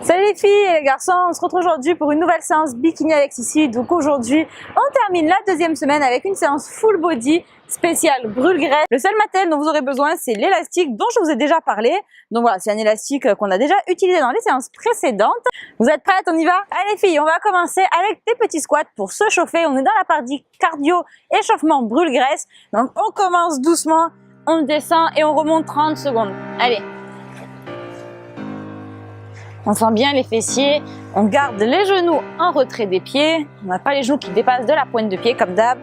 Salut les filles et les garçons, on se retrouve aujourd'hui pour une nouvelle séance bikini avec Sissi. Donc aujourd'hui, on termine la deuxième semaine avec une séance full body spéciale brûle-graisse. Le seul matériel dont vous aurez besoin, c'est l'élastique dont je vous ai déjà parlé. Donc voilà, c'est un élastique qu'on a déjà utilisé dans les séances précédentes. Vous êtes prêtes? On y va? Allez filles, on va commencer avec des petits squats pour se chauffer. On est dans la partie cardio, échauffement, brûle-graisse. Donc on commence doucement, on descend et on remonte 30 secondes. Allez. On sent bien les fessiers, on garde les genoux en retrait des pieds, on n'a pas les genoux qui dépassent de la pointe de pied comme d'hab.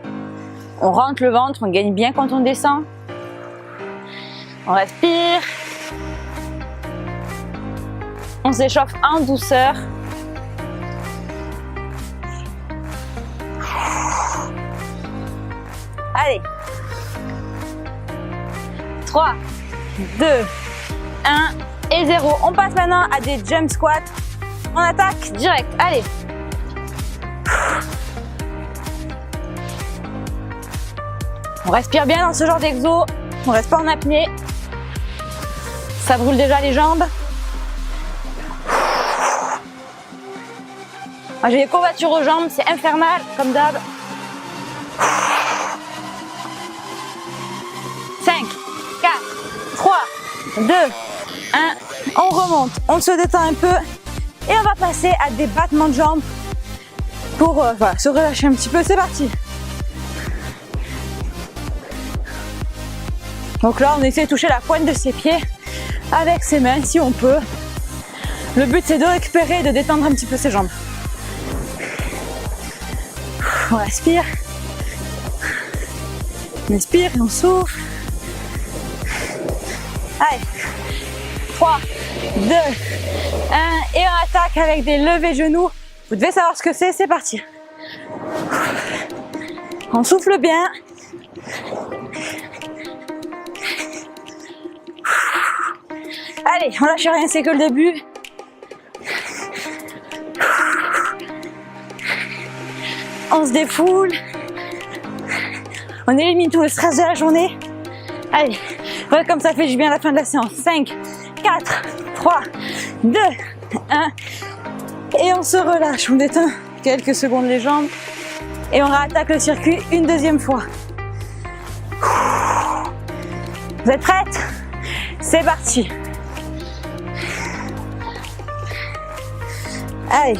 On rentre le ventre, on gagne bien quand on descend. On respire. On s'échauffe en douceur. Allez. 3, 2, 1. Et 0. On passe maintenant à des jump squats. On attaque direct. Allez. On respire bien dans ce genre d'exo. On reste pas en apnée. Ça brûle déjà les jambes. Moi, j'ai des courbatures aux jambes. C'est infernal, comme d'hab. 5, 4, 3, 2, 1, on remonte, on se détend un peu et on va passer à des battements de jambes pour voilà, se relâcher un petit peu. C'est parti. Donc là, on essaie de toucher la pointe de ses pieds avec ses mains si on peut. Le but, c'est de récupérer et de détendre un petit peu ses jambes. On respire. On inspire et on souffle. Allez. 3, 2, 1 et on attaque avec des levées genoux. Vous devez savoir ce que c'est parti. On souffle bien. Allez, on lâche rien, c'est que le début. On se défoule. On élimine tout le stress de la journée. Allez, voilà comme ça fait du bien à la fin de la séance. 5, 4, 3, 2, 1 et on se relâche, on détend quelques secondes les jambes et on réattaque le circuit une deuxième fois. Vous êtes prêtes? C'est parti. Allez.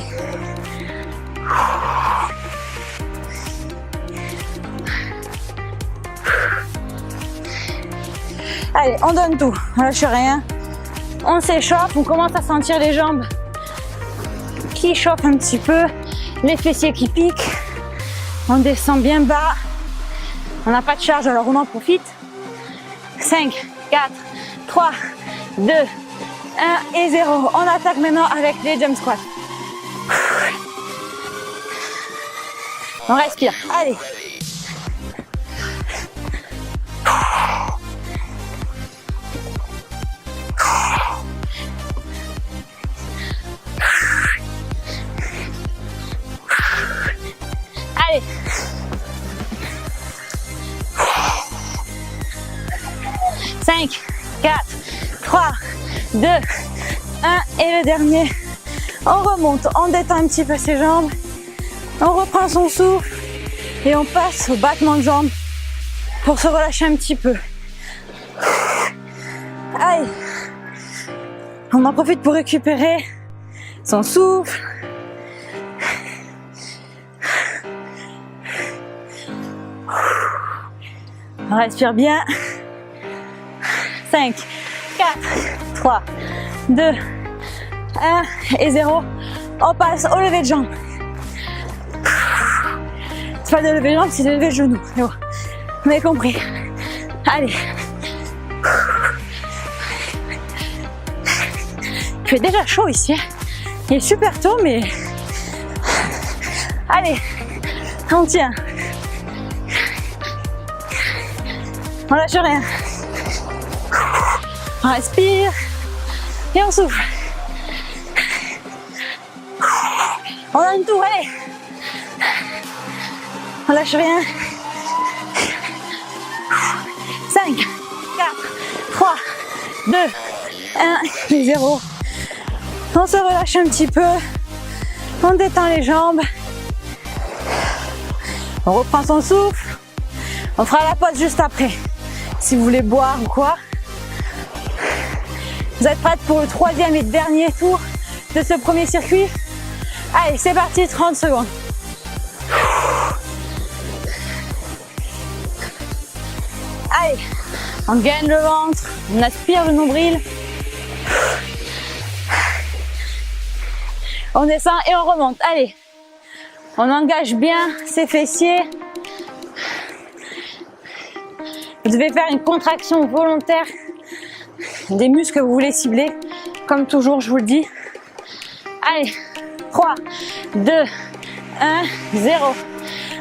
Allez, on donne tout, on lâche rien. On s'échauffe, on commence à sentir les jambes qui chauffent un petit peu, les fessiers qui piquent. On descend bien bas. On n'a pas de charge, alors on en profite. 5, 4, 3, 2, 1 et 0. On attaque maintenant avec les jump squats. On respire. Allez. Allez. 5, 4, 3, 2, 1 et le dernier. On remonte, on détend un petit peu ses jambes. On reprend son souffle et on passe au battement de jambes pour se relâcher un petit peu. Allez. On en profite pour récupérer son souffle. On respire bien. 5, 4, 3, 2, 1 et 0. On passe au lever de jambes. C'est pas de lever de jambes, c'est de lever de genoux. Bon, vous avez compris. Allez. Il fait déjà chaud ici. Il est super tôt, mais... Allez, on tient. On lâche rien. On respire et on souffle. On donne tout, allez. On lâche rien. 5, 4, 3, 2, 1 et 0. On se relâche un petit peu. On détend les jambes. On reprend son souffle. On fera la pause juste après. Si vous voulez boire ou quoi. Vous êtes prêtes pour le troisième et dernier tour de ce premier circuit? Allez, c'est parti, 30 secondes. Allez, on gaine le ventre, on aspire le nombril. On descend et on remonte. Allez, on engage bien ses fessiers. Vous devez faire une contraction volontaire des muscles que vous voulez cibler. Comme toujours, je vous le dis. Allez, 3, 2, 1, 0.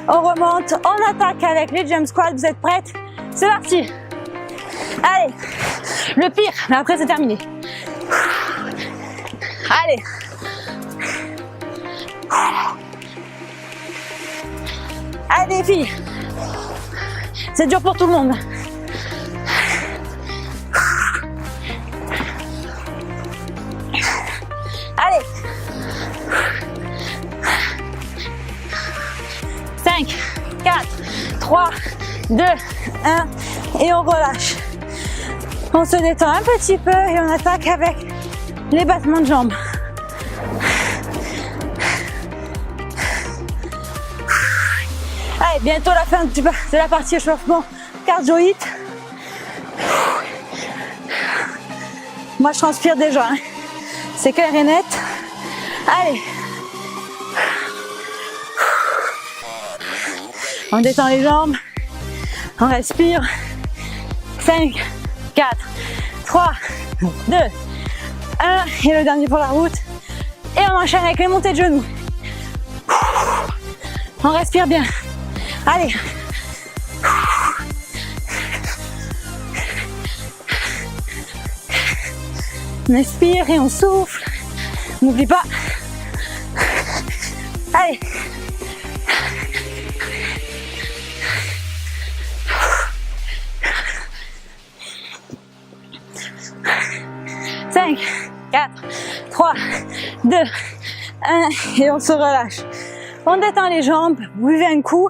On remonte, on attaque avec les jump squats. Vous êtes prêtes? C'est parti. Allez, le pire, mais après c'est terminé. Allez. Allez les filles, c'est dur pour tout le monde. Allez. 5, 4, 3, 2, 1 et on relâche. On se détend un petit peu et on attaque avec les battements de jambes. Allez, bientôt la fin de la partie échauffement cardio-hit. Moi je transpire déjà, hein. C'est clair et net. Allez. On détend les jambes. On respire. 5, 4, 3, 2, 1. Et le dernier pour la route. Et on enchaîne avec les montées de genoux. On respire bien. Allez. On expire et on souffle. N'oublie pas. Allez. Cinq, 4, 3, 2, 1 et on se relâche. On détend les jambes, buvez un coup.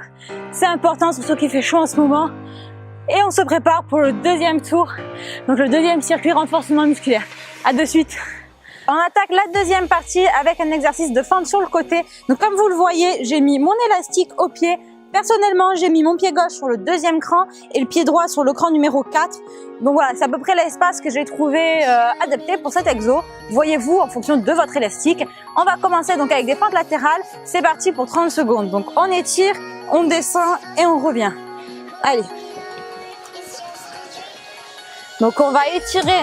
C'est important, surtout qu'il fait chaud en ce moment. Et on se prépare pour le deuxième tour. Donc le deuxième circuit renforcement musculaire. À de suite. On attaque la deuxième partie avec un exercice de fente sur le côté. Donc comme vous le voyez, j'ai mis mon élastique au pied. Personnellement, j'ai mis mon pied gauche sur le deuxième cran et le pied droit sur le cran numéro 4. Donc voilà, c'est à peu près l'espace que j'ai trouvé adapté pour cet exo. Voyez-vous en fonction de votre élastique. On va commencer donc avec des fentes latérales. C'est parti pour 30 secondes. Donc on étire, on descend et on revient. Allez. Donc on va étirer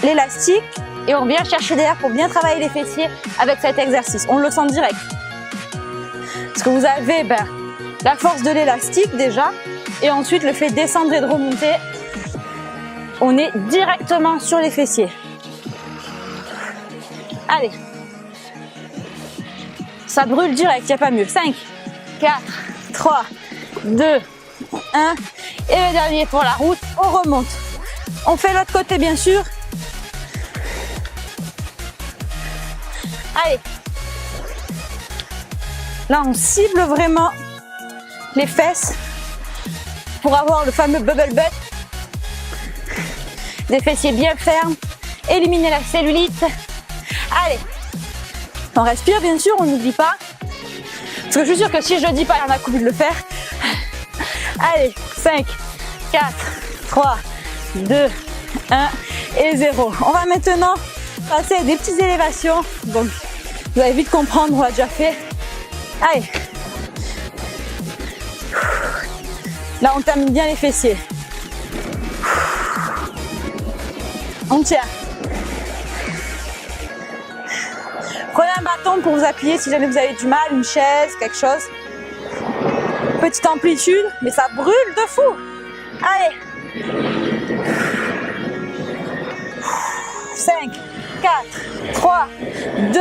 l'élastique et on vient chercher derrière pour bien travailler les fessiers avec cet exercice. On le sent direct. Parce que vous avez la force de l'élastique déjà et ensuite le fait descendre et de remonter. On est directement sur les fessiers. Allez. Ça brûle direct, il n'y a pas mieux. 5, 4, 3, 2, 1. Et le dernier pour la route, on remonte. On fait l'autre côté bien sûr. Allez. Là, on cible vraiment les fesses pour avoir le fameux bubble butt. Des fessiers bien fermes. Éliminer la cellulite. Allez. On respire bien sûr, on n'oublie pas. Parce que je suis sûre que si je ne dis pas, il y en a envie de le faire. Allez. 5, 4, 3, 2, 1 et 0. On va maintenant passer à des petites élévations. Donc, vous allez vite comprendre, on l'a déjà fait. Allez. Là, on termine bien les fessiers. On tient. Prenez un bâton pour vous appuyer si jamais vous avez du mal, une chaise, quelque chose. Petite amplitude, mais ça brûle de fou. Allez. 5, 4, 3, 2,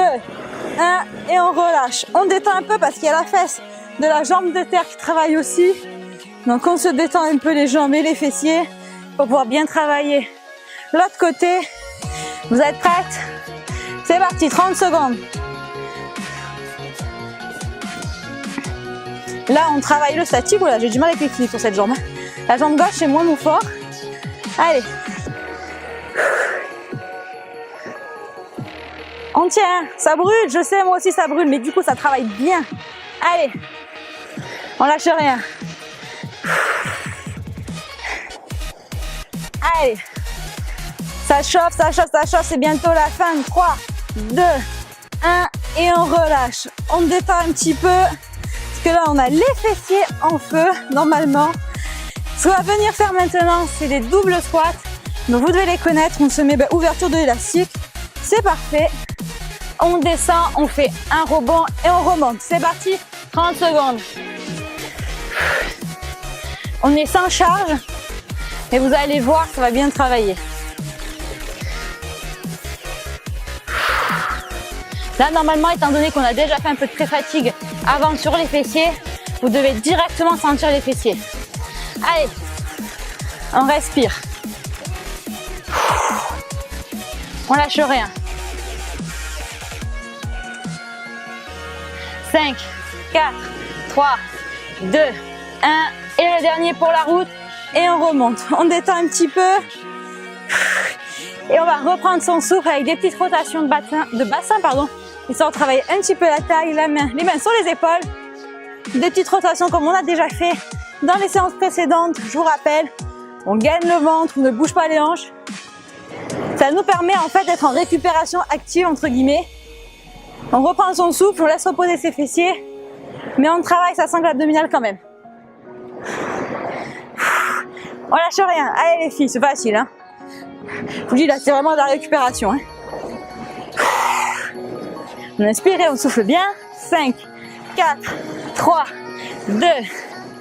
1 et on relâche. On détend un peu parce qu'il y a la fesse de la jambe de terre qui travaille aussi. Donc on se détend un peu les jambes et les fessiers pour pouvoir bien travailler. L'autre côté, vous êtes prêtes? C'est parti, 30 secondes. Là, on travaille le statique. Oula, j'ai du mal avec l'équilibre sur cette jambe. La jambe gauche, c'est moins mon fort. Allez. On tient. Ça brûle, je sais, moi aussi ça brûle, mais du coup, ça travaille bien. Allez. On lâche rien. Allez. Ça chauffe, ça chauffe, ça chauffe. C'est bientôt la fin. 3, 2, 1. Et on relâche. On détend un petit peu. Parce que là, on a les fessiers en feu, normalement. Ce qu'on va venir faire maintenant, c'est des doubles squats. Donc, vous devez les connaître. On se met ouverture de l'élastique. C'est parfait. On descend, on fait un rebond et on remonte. C'est parti. 30 secondes. On est sans charge. Et vous allez voir, ça va bien travailler. Là, normalement, étant donné qu'on a déjà fait un peu de pré-fatigue avant sur les fessiers, vous devez directement sentir les fessiers. Allez, on respire. On lâche rien. 5, 4, 3, 2, 1. Et le dernier pour la route. Et on remonte. On détend un petit peu. Et on va reprendre son souffle avec des petites rotations de bassin, histoire de travailler un petit peu la taille, les mains sur les épaules. Des petites rotations comme on a déjà fait dans les séances précédentes. Je vous rappelle, on gagne le ventre, on ne bouge pas les hanches. Ça nous permet en fait d'être en récupération active entre guillemets. On reprend son souffle, on laisse reposer ses fessiers, mais on travaille sa sangle abdominale quand même. On lâche rien. Allez les filles, c'est facile. Hein. Je vous dis là, c'est vraiment de la récupération. Hein. On inspire et on souffle bien. 5, 4, 3, 2,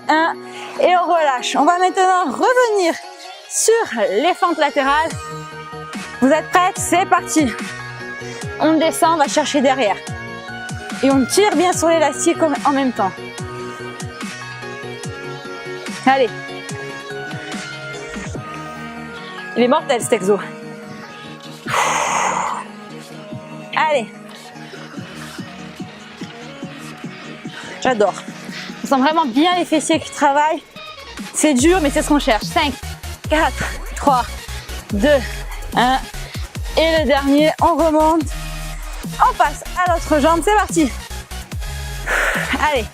1. Et on relâche. On va maintenant revenir sur les fentes latérales. Vous êtes prêtes? C'est parti. On descend, on va chercher derrière. Et on tire bien sur l'élastique en même temps. Allez. Il est mortel cet exo. Allez. J'adore. On sent vraiment bien les fessiers qui travaillent. C'est dur, mais c'est ce qu'on cherche. 5, 4, 3, 2, 1. Et le dernier, on remonte. On passe à l'autre jambe. C'est parti. Allez.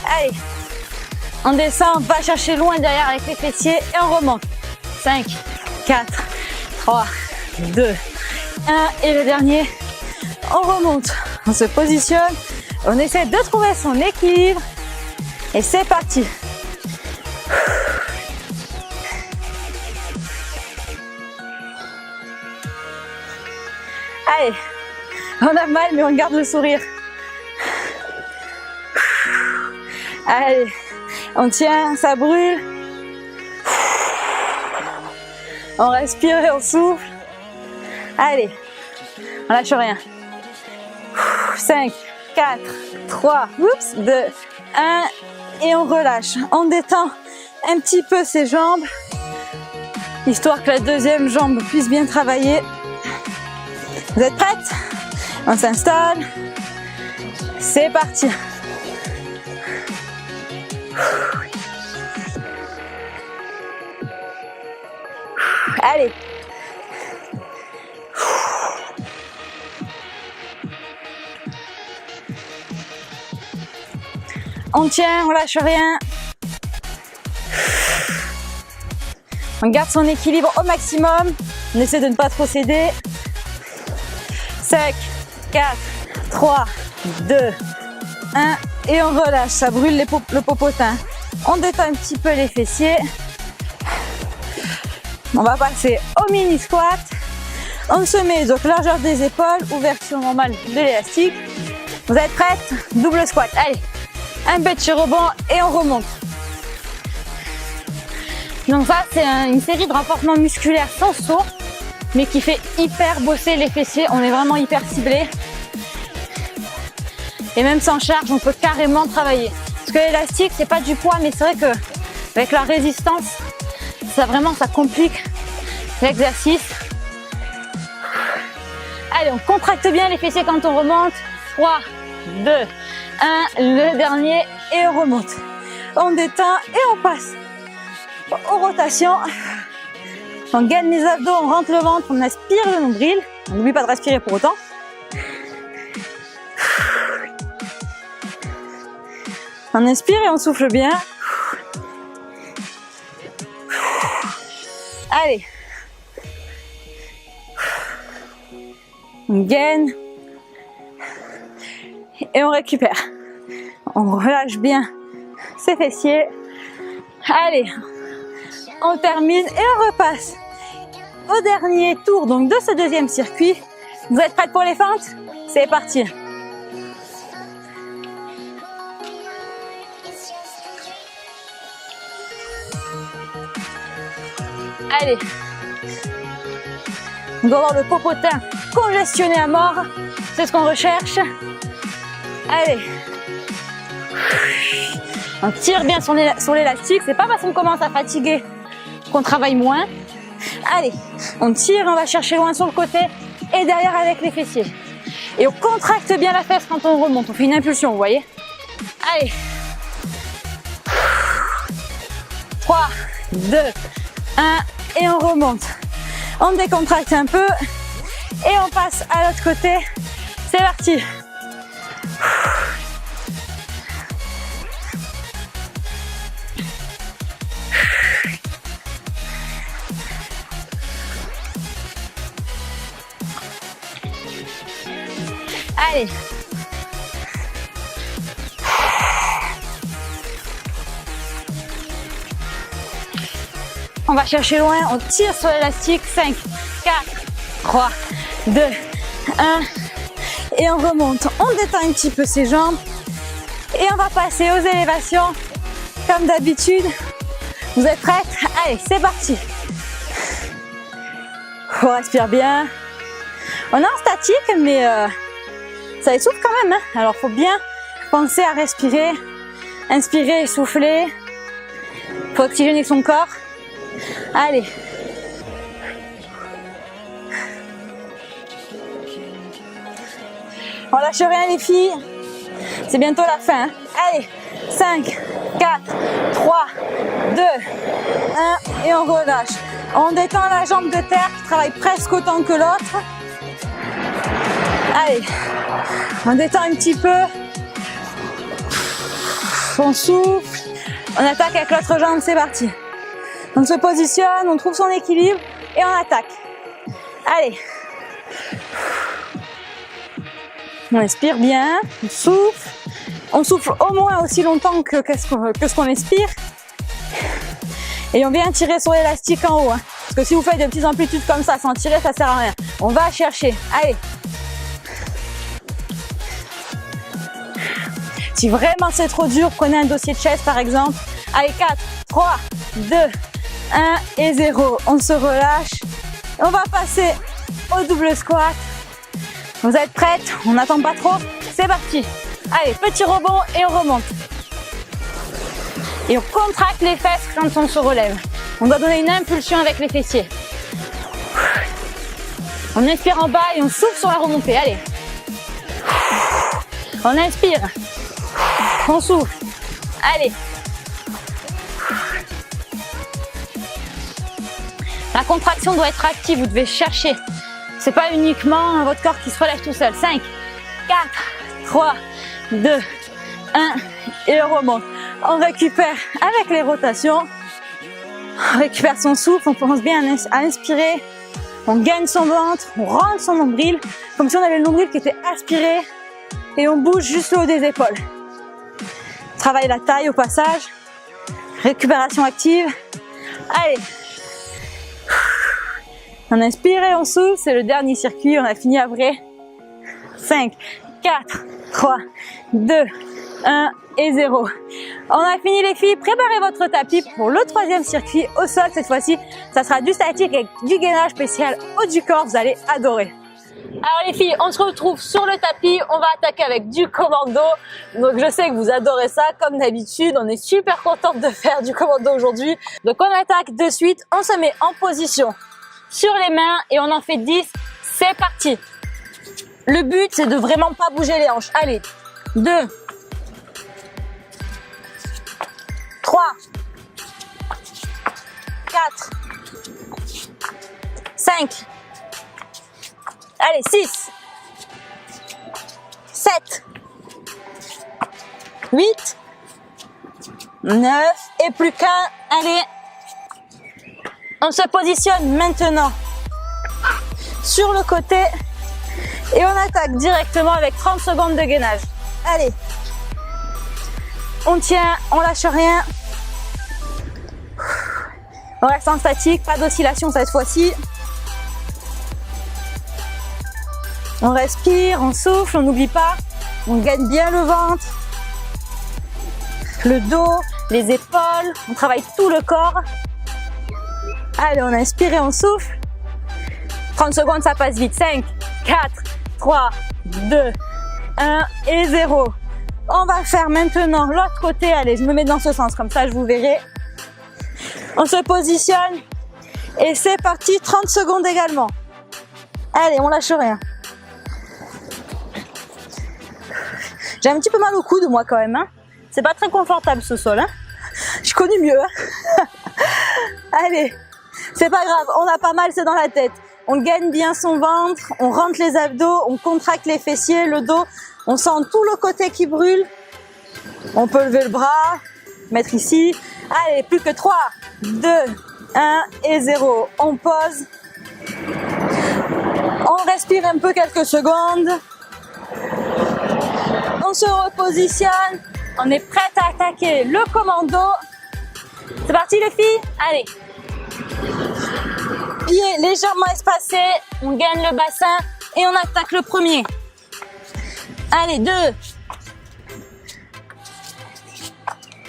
Allez, on descend, on va chercher loin derrière avec les fessiers et on remonte. 5, 4, 3, 2, 1 et le dernier, on remonte. On se positionne, on essaie de trouver son équilibre et c'est parti. Allez, on a mal mais on garde le sourire. Allez, on tient, ça brûle. On respire et on souffle. Allez, on lâche rien. 5, 4, 3, 2, 1 et on relâche. On détend un petit peu ses jambes, histoire que la deuxième jambe puisse bien travailler. Vous êtes prêtes? On s'installe. C'est parti. Allez. On tient, on lâche rien. On garde son équilibre au maximum. On essaie de ne pas trop céder. 5, 4, 3, 2, 1 et on relâche. Ça brûle le popotin. On détend un petit peu les fessiers. On va passer au mini squat. On se met donc largeur des épaules, ouverture normale de l'élastique. Vous êtes prêtes? Double squat. Allez, un petit rebond et on remonte. Donc ça, c'est une série de renforcements musculaires sans saut. mais qui fait hyper bosser les fessiers. On est vraiment hyper ciblé. Et même sans charge, on peut carrément travailler. Parce que l'élastique, c'est pas du poids, mais c'est vrai que avec la résistance, ça complique l'exercice. Allez, on contracte bien les fessiers quand on remonte. 3, 2, 1, le dernier et on remonte. On détend et on passe aux rotations. On gaine les abdos, on rentre le ventre, on aspire le nombril. On n'oublie pas de respirer pour autant. On inspire et on souffle bien. Allez. On gaine. Et on récupère. On relâche bien ses fessiers. Allez. On termine et on repasse au dernier tour donc de ce deuxième circuit. Vous êtes prêts pour les feintes? C'est parti. Allez. On doit avoir le popotin congestionné à mort. C'est ce qu'on recherche. Allez. On tire bien sur l'élastique. C'est pas parce qu'on commence à fatiguer qu'on travaille moins. Allez, on tire, on va chercher loin sur le côté et derrière avec les fessiers. Et on contracte bien la fesse quand on remonte. On fait une impulsion, vous voyez. Allez. 3, 2, 1 et on remonte. On décontracte un peu et on passe à l'autre côté. C'est parti. Allez. On va chercher loin, on tire sur l'élastique. 5, 4, 3, 2, 1. Et on remonte. On détend un petit peu ses jambes. Et on va passer aux élévations. Comme d'habitude. Vous êtes prêtes? Allez, c'est parti. On respire bien. On est en statique, mais ça essouffle quand même. Hein. Alors, il faut bien penser à respirer. Inspirer et souffler. Il faut oxygéner son corps. Allez. On lâche rien les filles. C'est bientôt la fin. Hein. Allez. 5, 4, 3, 2, 1 et on relâche. On détend la jambe de terre qui travaille presque autant que l'autre. Allez. On détend un petit peu. On souffle. On attaque avec l'autre jambe. C'est parti. On se positionne, on trouve son équilibre et on attaque. Allez. On inspire bien, on souffle. On souffle au moins aussi longtemps que ce qu'on expire. Et on vient tirer sur l'élastique en haut. Hein. Parce que si vous faites des petites amplitudes comme ça sans tirer, ça sert à rien. On va chercher. Allez. Si vraiment c'est trop dur, prenez un dossier de chaise par exemple. Allez, 4, 3, 2, 1 et 0. On se relâche. On va passer au double squat. Vous êtes prêtes? On n'attend pas trop. C'est parti. Allez, petit rebond et on remonte. Et on contracte les fesses quand on se relève. On doit donner une impulsion avec les fessiers. On inspire en bas et on souffle sur la remontée. Allez. On inspire. On souffle. Allez. La contraction doit être active. Vous devez chercher. C'est pas uniquement votre corps qui se relève tout seul. 5, 4, 3, 2, 1 et on remonte. On récupère avec les rotations. On récupère son souffle. On pense bien à inspirer. On gagne son ventre. On rentre son nombril. Comme si on avait le nombril qui était aspiré. Et on bouge juste le haut des épaules. Travaille la taille au passage. Récupération active. Allez. On inspire et on souffle. C'est le dernier circuit. On a fini après. 5, 4, 3, 2, 1 et 0. On a fini les filles, préparez votre tapis pour le troisième circuit au sol. Cette fois-ci, ça sera du statique avec du gainage spécial haut du corps, vous allez adorer. Alors les filles, on se retrouve sur le tapis, on va attaquer avec du commando. Donc je sais que vous adorez ça, comme d'habitude, on est super contente de faire du commando aujourd'hui. Donc on attaque de suite, on se met en position sur les mains et on en fait 10, c'est parti. Le but c'est de vraiment pas bouger les hanches. Allez, 2, 3, 4, 5, allez, 6, 7, 8, 9 et plus qu'un. Allez, on se positionne maintenant sur le côté et on attaque directement avec 30 secondes de gainage. Allez, on tient, on lâche rien. On reste en statique, pas d'oscillation cette fois-ci. On respire, on souffle, on n'oublie pas, on gagne bien le ventre, le dos, les épaules, on travaille tout le corps. Allez, on inspire et on souffle. 30 secondes, ça passe vite. 5, 4, 3, 2, 1 et 0. On va faire maintenant l'autre côté. Allez, je me mets dans ce sens, comme ça je vous verrai. On se positionne et c'est parti, 30 secondes également. Allez, on lâche rien. J'ai un petit peu mal au coude moi quand même, hein. C'est pas très confortable ce sol, hein. Je connais mieux, hein. Allez, c'est pas grave, on a pas mal, c'est dans la tête. On gagne bien son ventre, on rentre les abdos, on contracte les fessiers, le dos, on sent tout le côté qui brûle. On peut lever le bras, mettre ici. Allez, plus que 3, 2, 1 et 0. On pose. On respire un peu quelques secondes. On se repositionne. On est prête à attaquer le commando. C'est parti les filles. Allez. Pieds légèrement espacés. On gagne le bassin et on attaque le premier. Allez, 2,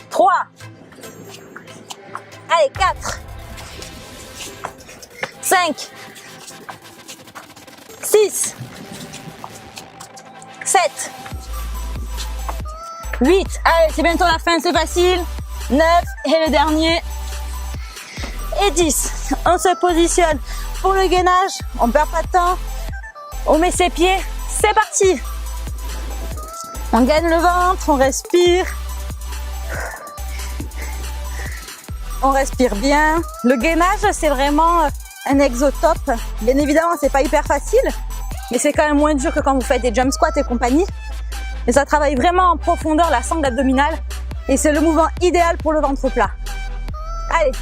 3, allez, 4, 5, 6, 7, 8, allez, c'est bientôt la fin, c'est facile, 9, et le dernier, et 10. On se positionne pour le gainage, on perd pas de temps, on met ses pieds, c'est parti. On gagne le ventre, on respire. On respire bien. Le gainage, c'est vraiment un exo-top. Bien évidemment, c'est pas hyper facile, mais c'est quand même moins dur que quand vous faites des jump squats et compagnie. Et ça travaille vraiment en profondeur la sangle abdominale et c'est le mouvement idéal pour le ventre plat. Allez,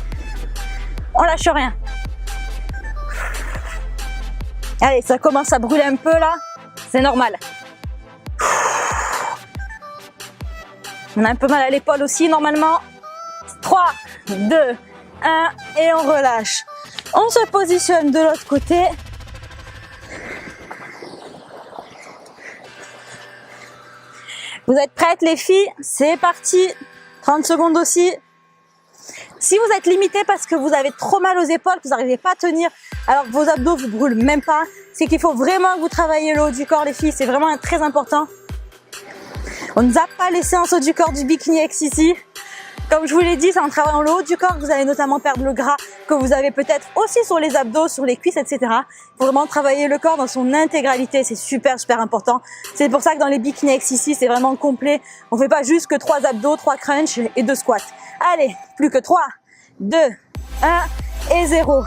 on lâche rien. Allez, ça commence à brûler un peu là, c'est normal. On a un peu mal à l'épaule aussi normalement. 3, 2, 1 et on relâche. On se positionne de l'autre côté. Vous êtes prêtes les filles? C'est parti. 30 secondes aussi. Si vous êtes limité parce que vous avez trop mal aux épaules, que vous n'arrivez pas à tenir, alors que vos abdos vous brûlent même pas, c'est qu'il faut vraiment que vous travaillez le haut du corps les filles. C'est vraiment très important. On ne zappe pas les séances haut du corps du Bikini X ici. Comme je vous l'ai dit, c'est en travaillant le haut du corps que vous allez notamment perdre le gras que vous avez peut-être aussi sur les abdos, sur les cuisses, etc. Il faut vraiment travailler le corps dans son intégralité, c'est super important. C'est pour ça que dans les Bikini X ici, c'est vraiment complet. On fait pas juste que 3 abdos, 3 crunch et 2 squats. Allez, plus que 3, 2, 1 et 0.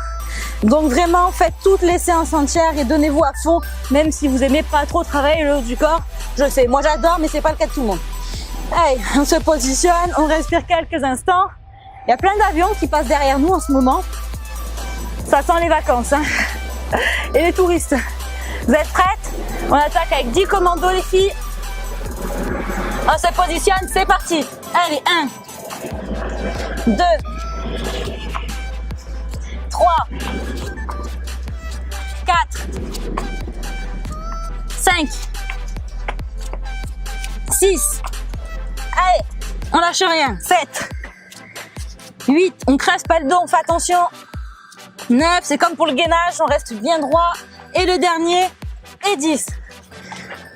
Donc vraiment, faites toutes les séances entières et donnez-vous à fond, même si vous aimez pas trop travailler le haut du corps. Je sais, moi j'adore, mais c'est pas le cas de tout le monde. Allez, on se positionne, on respire quelques instants. Il y a plein d'avions qui passent derrière nous en ce moment. Ça sent les vacances, hein. Et les touristes. Vous êtes prêtes? On attaque avec 10 commandos les filles. On se positionne, c'est parti. Allez, 1, 2, 3, 4, 5, 6, On lâche rien. 7, 8, on creuse pas le dos, on fait attention. 9, c'est comme pour le gainage, on reste bien droit. Et le dernier, et 10.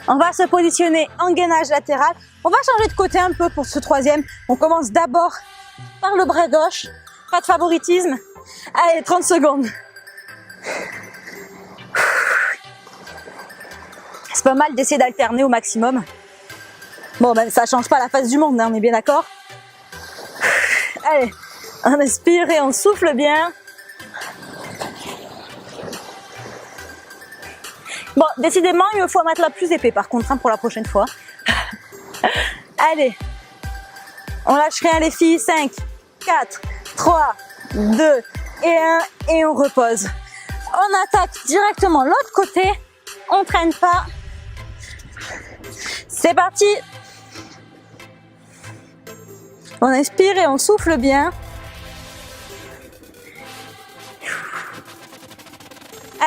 On va se positionner en gainage latéral. On va changer de côté un peu pour ce troisième. On commence d'abord par le bras gauche. Pas de favoritisme. Allez, 30 secondes. C'est pas mal d'essayer d'alterner au maximum. Bon, ben ça change pas la face du monde, hein, on est bien d'accord. Allez, on inspire et on souffle bien. Bon, décidément, il me faut un matelas plus épais par contre, hein, pour la prochaine fois. Allez, on lâche rien les filles. 5, 4, 3, 2 et 1 et on repose. On attaque directement l'autre côté, on traîne pas. C'est parti. On inspire et on souffle bien.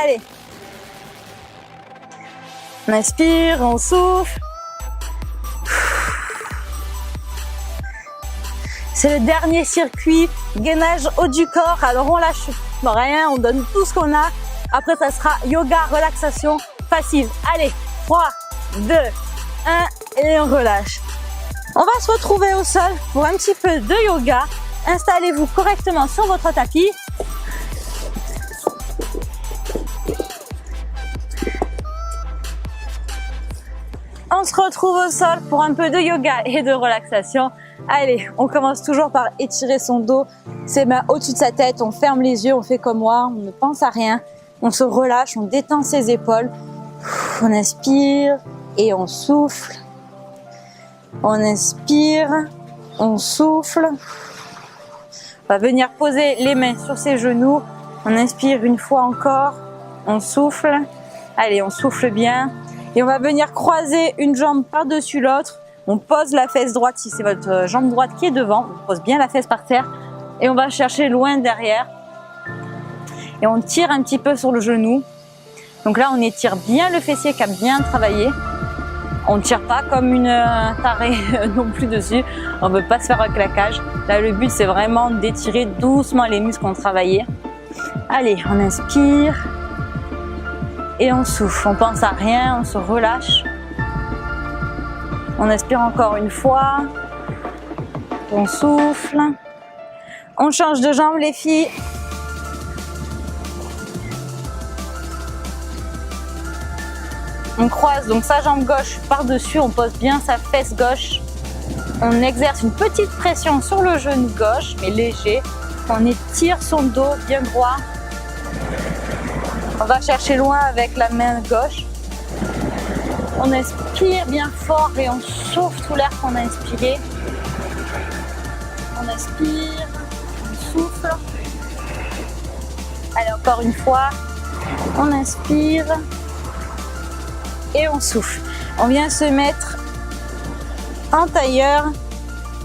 Allez. On inspire, on souffle. C'est le dernier circuit, gainage haut du corps. Alors on lâche rien, on donne tout ce qu'on a. Après ça sera yoga, relaxation, facile. Allez, 3, 2, 1 et on relâche. On va se retrouver au sol pour un petit peu de yoga. Installez-vous correctement sur votre tapis. On se retrouve au sol pour un peu de yoga et de relaxation. Allez, on commence toujours par étirer son dos, ses mains au-dessus de sa tête, on ferme les yeux, on fait comme moi, on ne pense à rien, on se relâche, on détend ses épaules, on inspire et on souffle, on inspire, on souffle, on va venir poser les mains sur ses genoux, on inspire une fois encore, on souffle, allez on souffle bien et on va venir croiser une jambe par-dessus l'autre. On pose la fesse droite, si c'est votre jambe droite qui est devant, on pose bien la fesse par terre et on va chercher loin derrière. Et on tire un petit peu sur le genou. Donc là, on étire bien le fessier qui a bien travaillé. On ne tire pas comme une tarée non plus dessus. On ne veut pas se faire un claquage. Là, le but, c'est vraiment d'étirer doucement les muscles qu'on a travaillé. Allez, on inspire et on souffle. On pense à rien, on se relâche. On inspire encore une fois, on souffle, on change de jambe les filles. On croise donc sa jambe gauche par-dessus, on pose bien sa fesse gauche. On exerce une petite pression sur le genou gauche, mais léger. On étire son dos bien droit. On va chercher loin avec la main gauche. On inspire bien fort et on souffle tout l'air qu'on a inspiré. On inspire, on souffle. Allez, encore une fois. On inspire et on souffle. On vient se mettre en tailleur.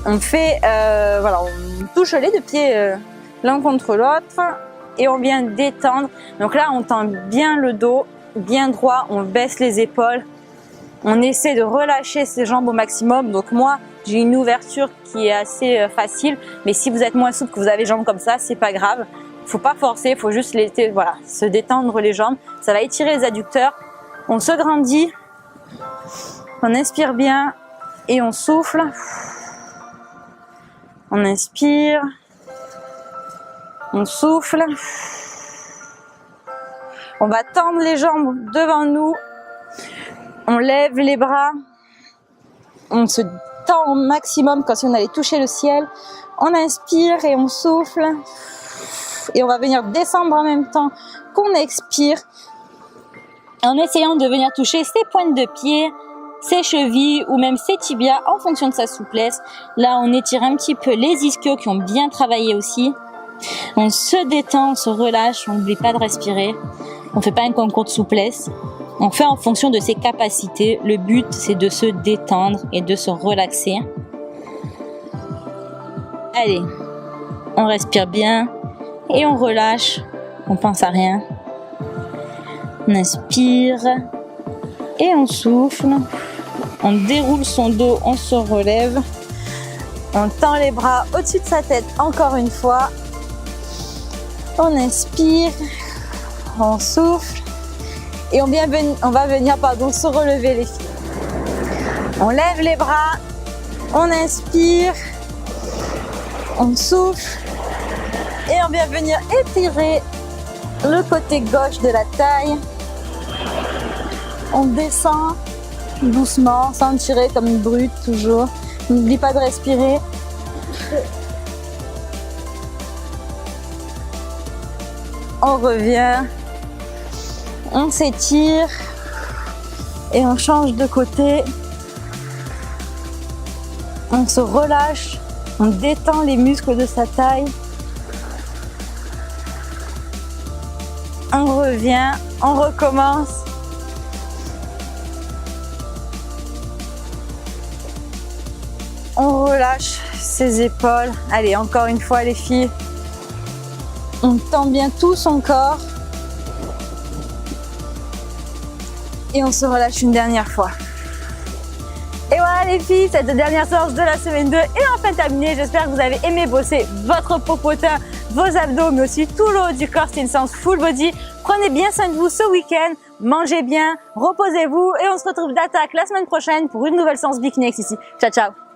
On fait, voilà, on touche les deux pieds l'un contre l'autre et on vient détendre. Donc là, on tend bien le dos, bien droit. On baisse les épaules. On essaie de relâcher ses jambes au maximum. Donc moi, j'ai une ouverture qui est assez facile. Mais si vous êtes moins souple, que vous avez les jambes comme ça, c'est pas grave. Il faut pas forcer, il faut juste voilà, se détendre les jambes. Ça va étirer les adducteurs. On se grandit. On inspire bien et on souffle. On inspire. On souffle. On va tendre les jambes devant nous. On lève les bras, on se tend au maximum comme si on allait toucher le ciel. On inspire et on souffle. Et on va venir descendre en même temps qu'on expire. En essayant de venir toucher ses pointes de pied, ses chevilles ou même ses tibias en fonction de sa souplesse. Là, on étire un petit peu les ischios qui ont bien travaillé aussi. On se détend, on se relâche, on n'oublie pas de respirer. On ne fait pas un concours de souplesse. On fait en fonction de ses capacités. Le but, c'est de se détendre et de se relaxer. Allez, on respire bien et on relâche. On pense à rien. On inspire et on souffle. On déroule son dos, on se relève. On tend les bras au-dessus de sa tête encore une fois. On inspire, on souffle et on va venir se relever les filles. On lève les bras, on inspire, on souffle et on vient venir étirer le côté gauche de la taille. On descend doucement, sans tirer comme une brute toujours. N'oublie pas de respirer. On revient, on s'étire et on change de côté. On se relâche, on détend les muscles de sa taille. On revient, on recommence. On relâche ses épaules. Allez, encore une fois les filles. On tend bien tout son corps. Et on se relâche une dernière fois. Et voilà les filles, cette dernière séance de la semaine 2 est enfin terminée. J'espère que vous avez aimé bosser votre popotin, vos abdos, mais aussi tout le haut du corps. C'est une séance full body. Prenez bien soin de vous ce week-end, mangez bien, reposez-vous et on se retrouve d'attaque la semaine prochaine pour une nouvelle séance bikini ici. Ciao, ciao!